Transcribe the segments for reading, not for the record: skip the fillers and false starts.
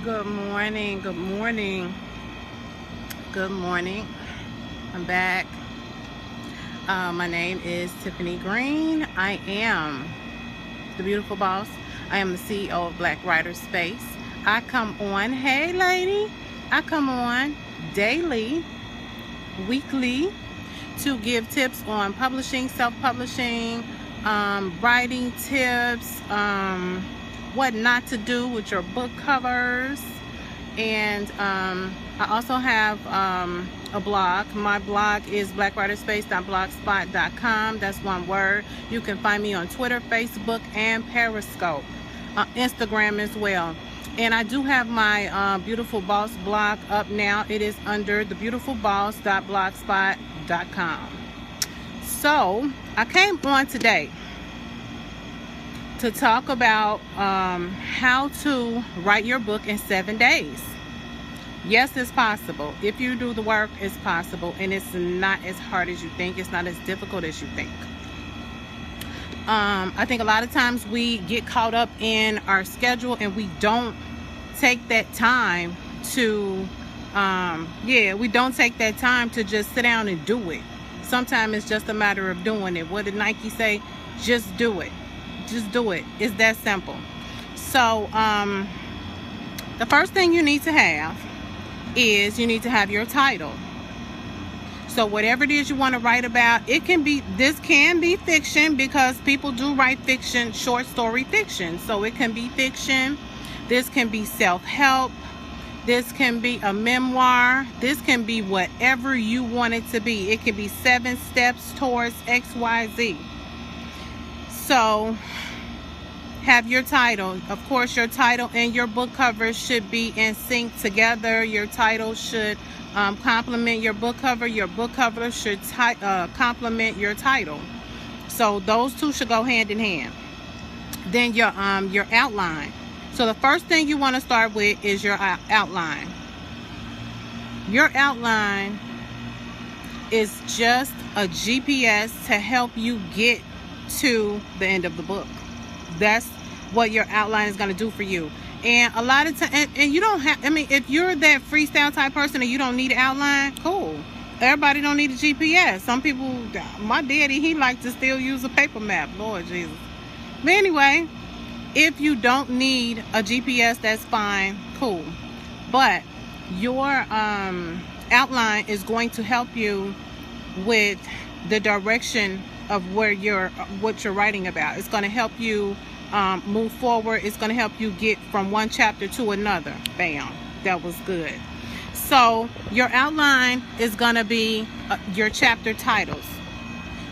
Good morning, good morning, good morning. I'm back. My name is Tiffany Green. I am the Beautiful Boss. I am the CEO of Black Writer Space. I come on, hey lady, I come on daily, weekly to give tips on publishing, self-publishing, writing tips, what not to do with your book covers. And I also have a blog. My blog is blackwriterspace.blogspot.com. That's one word. You can find me on Twitter, Facebook, and Periscope, Instagram as well. And I do have my Beautiful Boss blog up now. It is under thebeautifulboss.blogspot.com. So I came on today to talk about how to write your book in 7 days. Yes, it's possible. If you do the work, it's possible, and it's not as hard as you think. It's not as difficult as you think. I think a lot of times we get caught up in our schedule and we don't take that time to we don't take that time to just sit down and do it. Sometimes it's just a matter of doing it. What did Nike say? Just do it. Just do it. It's that simple. So the first thing you need to have is you need to have your title. So whatever it is you want to write about, this can be fiction, because people do write fiction, short story fiction. So it can be fiction. This can be self-help. This can be a memoir. This can be whatever you want it to be. It can be 7 steps towards XYZ. So have your title. Of course, your title and your book cover should be in sync together. Your title should complement your book cover. Your book cover should complement your title. So those two should go hand in hand. Then your outline. So the first thing you want to start with is your outline. Your outline is just a GPS to help you get to the end of the book. That's what your outline is going to do for you. And a lot of times, and you don't have, if you're that freestyle type person and you don't need an outline, cool. Everybody don't need a GPS. Some people, my daddy, he likes to still use a paper map. Lord Jesus. But anyway, if you don't need a GPS, that's fine, cool. But your outline is going to help you with the direction of what you're writing about. It's going to help you move forward. It's going to help you get from one chapter to another. Bam, that was good. So your outline is going to be your chapter titles.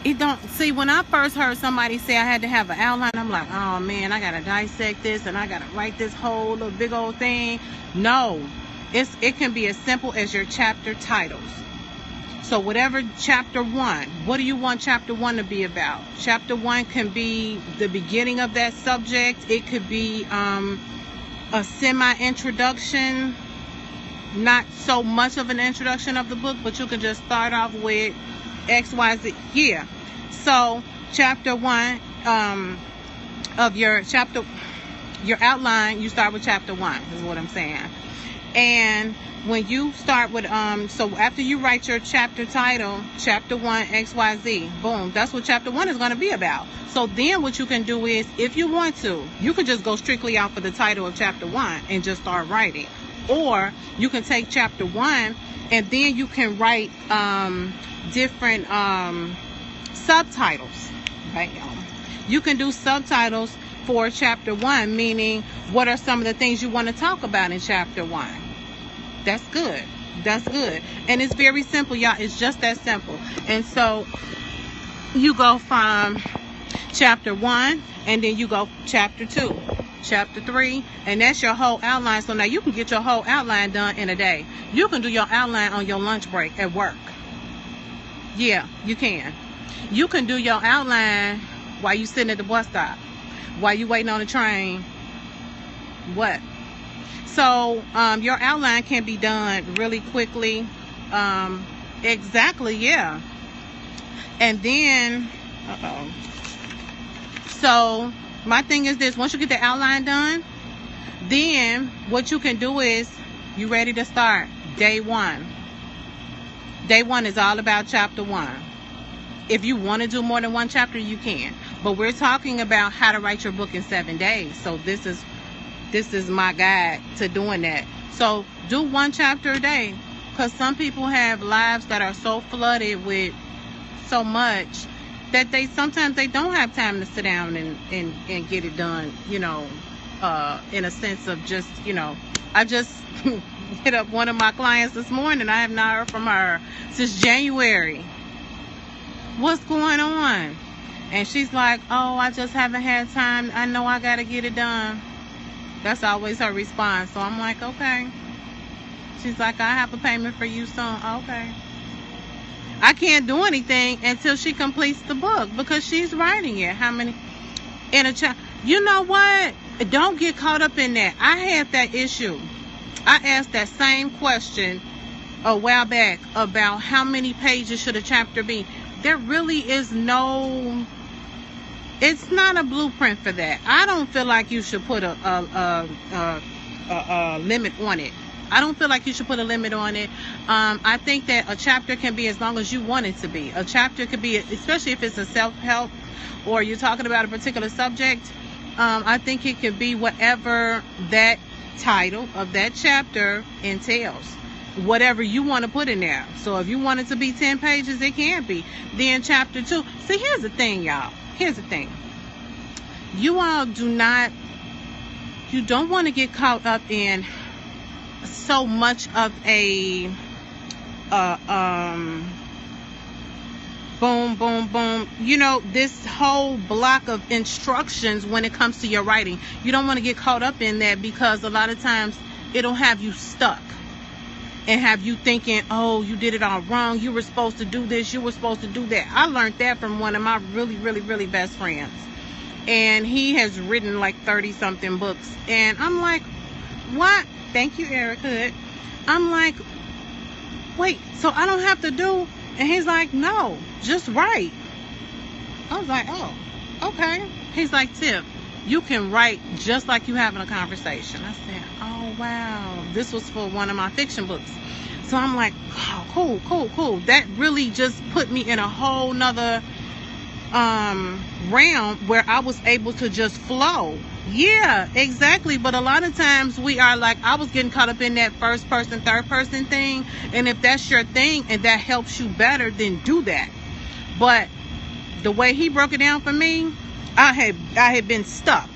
When I first heard somebody say I had to have an outline, I'm like, oh man, I gotta dissect this and I gotta write this whole little big old thing. No, it can be as simple as your chapter titles. So whatever chapter 1, what do you want chapter 1 to be about? Chapter 1 can be the beginning of that subject. It could be a semi-introduction, not so much of an introduction of the book, but you can just start off with XYZ. Yeah. So chapter 1 of your outline, you start with chapter 1 is what I'm saying. And when you start with so after you write your chapter title, chapter 1 XYZ, boom, that's what chapter 1 is going to be about. So then what you can do is, if you want to, you could just go strictly out for the title of chapter 1 and just start writing. Or you can take chapter 1 and then you can write different subtitles. Right? You can do subtitles for chapter 1, meaning what are some of the things you want to talk about in chapter 1. That's good. That's good. And it's very simple, y'all. It's just that simple. And so you go from chapter 1 and then you go chapter 2, chapter 3, and that's your whole outline. So now you can get your whole outline done in a day. You can do your outline on your lunch break at work. Yeah, you can. You can do your outline while you sitting at the bus stop, while you waiting on the train. What? So your outline can be done really quickly. Exactly, yeah. And then, so my thing is this: once you get the outline done, Then what you can do is, you ready to start day 1. Day 1 is all about chapter 1. If you want to do more than one chapter, you can. But we're talking about how to write your book in 7 days. So this is my guide to doing that. So do 1 chapter a day, because some people have lives that are so flooded with so much that sometimes they don't have time to sit down and get it done, you know, in a sense of just, you know, I just hit up one of my clients this morning. I have not heard from her since January. What's going on? And she's like, oh, I just haven't had time. I know I got to get it done. That's always her response. So I'm like, okay. She's like, I have a payment for you soon. Okay. I can't do anything until she completes the book, because she's writing it. How many in a chapter? You know what? Don't get caught up in that. I had that issue. I asked that same question a while back about how many pages should a chapter be. There really is no, it's not a blueprint for that. I don't feel like you should put a limit on it. I don't feel like you should put a limit on it. I think that a chapter can be as long as you want it to be. A chapter could be, especially if it's a self-help or you're talking about a particular subject, I think it could be whatever that title of that chapter entails. Whatever you want to put in there. So if you want it to be 10 pages, it can be. Then chapter 2. See, here's the thing, y'all. Here's the thing. You all you don't want to get caught up in so much of a boom, boom, boom. You know, this whole block of instructions when it comes to your writing. You don't want to get caught up in that, because a lot of times it'll have you stuck and have you thinking, oh, you did it all wrong. You were supposed to do this. You were supposed to do that. I learned that from one of my really, really, really best friends. And he has written like 30-something books. And I'm like, what? Thank you, Eric Hood. I'm like, wait, so I don't have to do? And he's like, no, just write. I was like, oh, okay. He's like, Tip, you can write just like you having a conversation. I said, oh, wow. This was for one of my fiction books. So I'm like, oh, cool. That really just put me in a whole nother realm where I was able to just flow. Yeah, exactly. But a lot of times we are like, I was getting caught up in that first person, third person thing. And if that's your thing and that helps you better, then do that. But the way he broke it down for me, I had been stuck,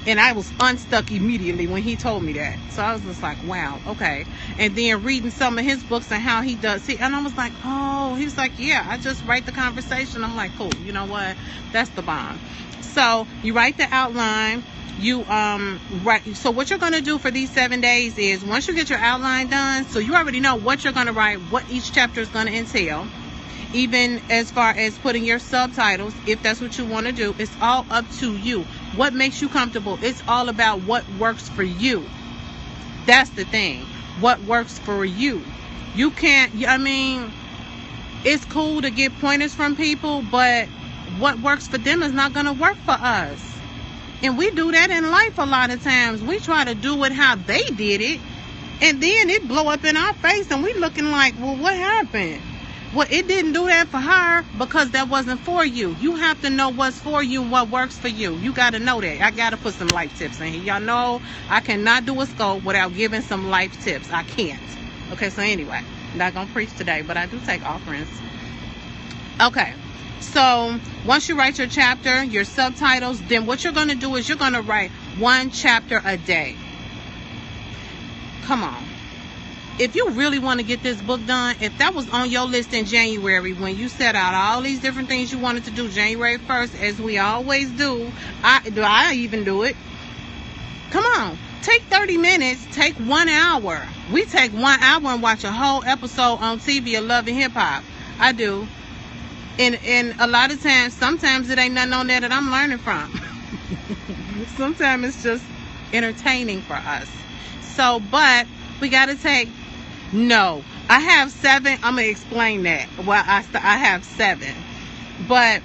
and I was unstuck immediately when he told me that. So I was just like, wow, okay. And then reading some of his books and how he does it, and I was like, oh, he was like, yeah, I just write the conversation. I'm like, cool, you know what? That's the bomb. So you write the outline. You write. So what you're going to do for these 7 days is, once you get your outline done, so you already know what you're going to write, what each chapter is going to entail. Even as far as putting your subtitles, if that's what you want to do, it's all up to you. What makes you comfortable? It's all about what works for you. That's the thing. What works for you. You can't, I mean, it's cool to get pointers from people, but what works for them is not going to work for us. And we do that in life a lot of times. We try to do it how they did it, and then it blow up in our face, and we looking like, well, what happened? Well, it didn't do that for her because that wasn't for you. You have to know what's for you and what works for you. You got to know that. I got to put some life tips in here. Y'all know I cannot do a scope without giving some life tips. I can't. Okay, so anyway, I'm not going to preach today, but I do take offerings. Okay, so once you write your chapter, your subtitles, then what you're going to do is you're going to write 1 chapter a day. Come on. If you really want to get this book done, if that was on your list in January when you set out all these different things you wanted to do January 1st, as we always do, I even do it. Come on, take 30 minutes, take 1 hour. We take 1 hour and watch a whole episode on TV of Love and Hip Hop. I do. And a lot of times, sometimes it ain't nothing on there that I'm learning from. Sometimes it's just entertaining for us. So, but we got to take, no, I have 7. I'm going to explain that. Well, I have 7. But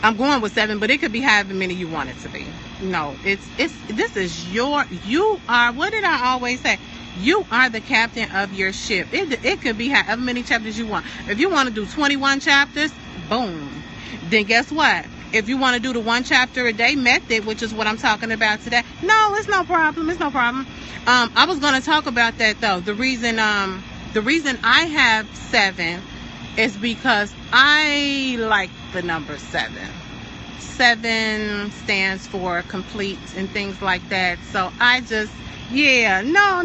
I'm going with 7, but it could be however many you want it to be. No, this is you are, what did I always say? You are the captain of your ship. It could be however many chapters you want. If you want to do 21 chapters, boom. Then guess what? If you want to do the 1 chapter a day method, which is what I'm talking about today, no, it's no problem. It's no problem. I was going to talk about that though. The reason I have 7 is because I like the number 7. 7 stands for complete and things like that. So I just, yeah, no.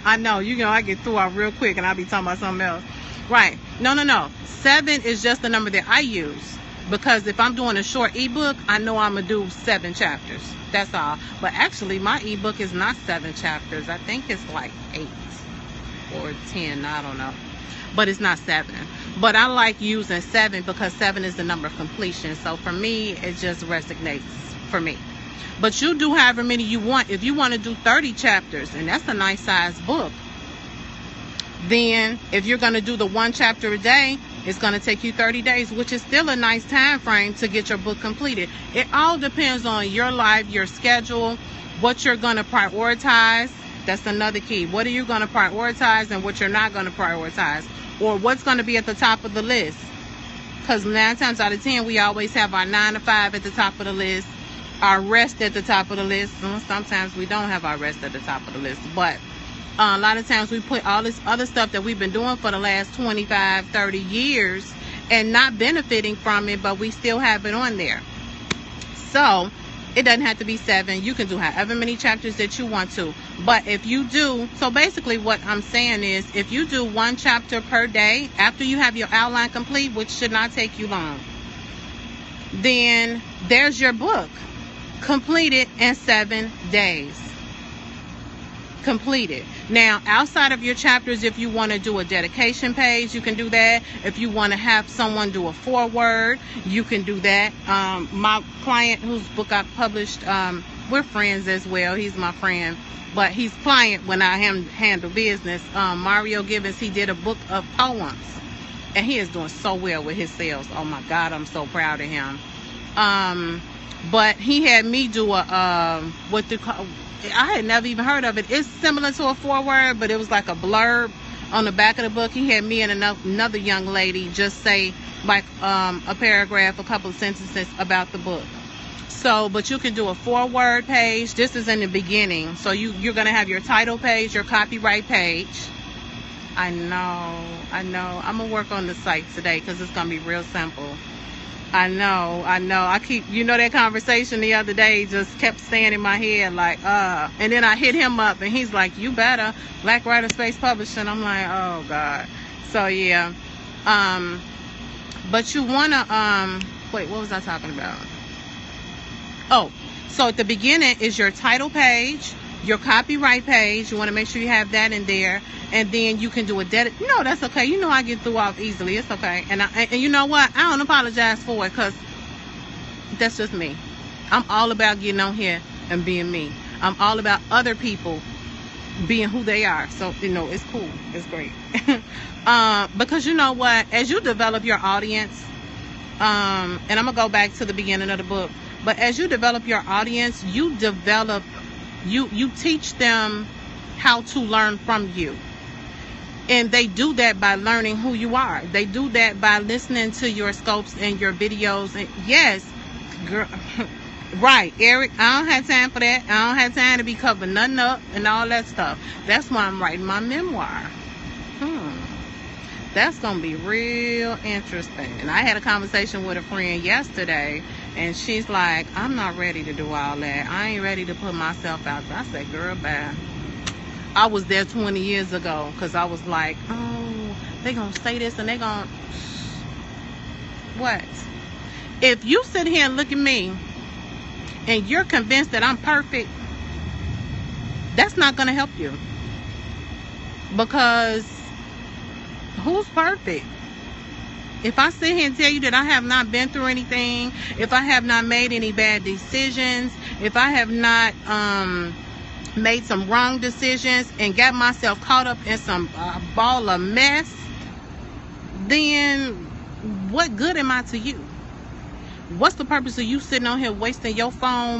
I know, I get through out real quick and I'll be talking about something else. Right. No. 7 is just the number that I use. Because if I'm doing a short ebook, I know I'm going to do 7 chapters. That's all. But actually, my ebook is not 7 chapters. I think it's like 8 or 10. I don't know. But it's not 7. But I like using 7 because 7 is the number of completion. So for me, it just resonates for me. But you do however many you want. If you want to do 30 chapters, and that's a nice size book, then if you're going to do the 1 chapter a day, it's going to take you 30 days, which is still a nice time frame to get your book completed. It all depends on your life, your schedule, what you're going to prioritize. That's another key. What are you going to prioritize and what you're not going to prioritize? Or what's going to be at the top of the list? Because 9 times out of 10, we always have our 9 to 5 at the top of the list, our rest at the top of the list. Sometimes we don't have our rest at the top of the list, but a lot of times we put all this other stuff that we've been doing for the last 25, 30 years and not benefiting from it, but we still have it on there. So it doesn't have to be 7. You can do however many chapters that you want to. But if you do, so basically what I'm saying is, if you do 1 chapter per day after you have your outline complete, which should not take you long, then there's your book completed in 7 days. Completed. Now, outside of your chapters, if you want to do a dedication page, you can do that. If you want to have someone do a foreword, you can do that. My client whose book I published, we're friends as well. He's my friend, but he's client when I handle business. Mario Gibbons, he did a book of poems, and he is doing so well with his sales. Oh my God, I'm so proud of him. But he had me do a what they call, I had never even heard of it. It's similar to a foreword, but it was like a blurb on the back of the book. He had me and another young lady just say like a paragraph, a couple of sentences about the book. So, but you can do a foreword page. This is in the beginning. So you're going to have your title page, your copyright page. I know. I'm going to work on the site today because it's going to be real simple. I know. I keep, that conversation the other day just kept staying in my head like, and then I hit him up and he's like, you better, Black Writer Space Publishing. I'm like, oh God. So yeah. But you want to, wait, what was I talking about? Oh, so at the beginning is your title page, your copyright page. You want to make sure you have that in there. And then you can do a no, that's okay. I get through off easily. It's okay. And you know what? I don't apologize for it because that's just me. I'm all about getting on here and being me. I'm all about other people being who they are. So, it's cool. It's great. Because you know what? As you develop your audience, and I'm going to go back to the beginning of the book, but as you develop your audience, you teach them how to learn from you. And they do that by learning who you are. They do that by listening to your scopes and your videos. And yes, girl, right, Eric, I don't have time for that. I don't have time to be covering nothing up and all that stuff. That's why I'm writing my memoir. That's going to be real interesting. And I had a conversation with a friend yesterday, and she's like, I'm not ready to do all that. I ain't ready to put myself out there. I said, girl, bye. I was there 20 years ago because I was like, oh, they going to say this and they going to... What? If you sit here and look at me and you're convinced that I'm perfect, that's not going to help you. Because who's perfect? If I sit here and tell you that I have not been through anything, if I have not made any bad decisions, if I have not made some wrong decisions and got myself caught up in some ball of mess, then what good am I to you? what's the purpose of you sitting on here wasting your phone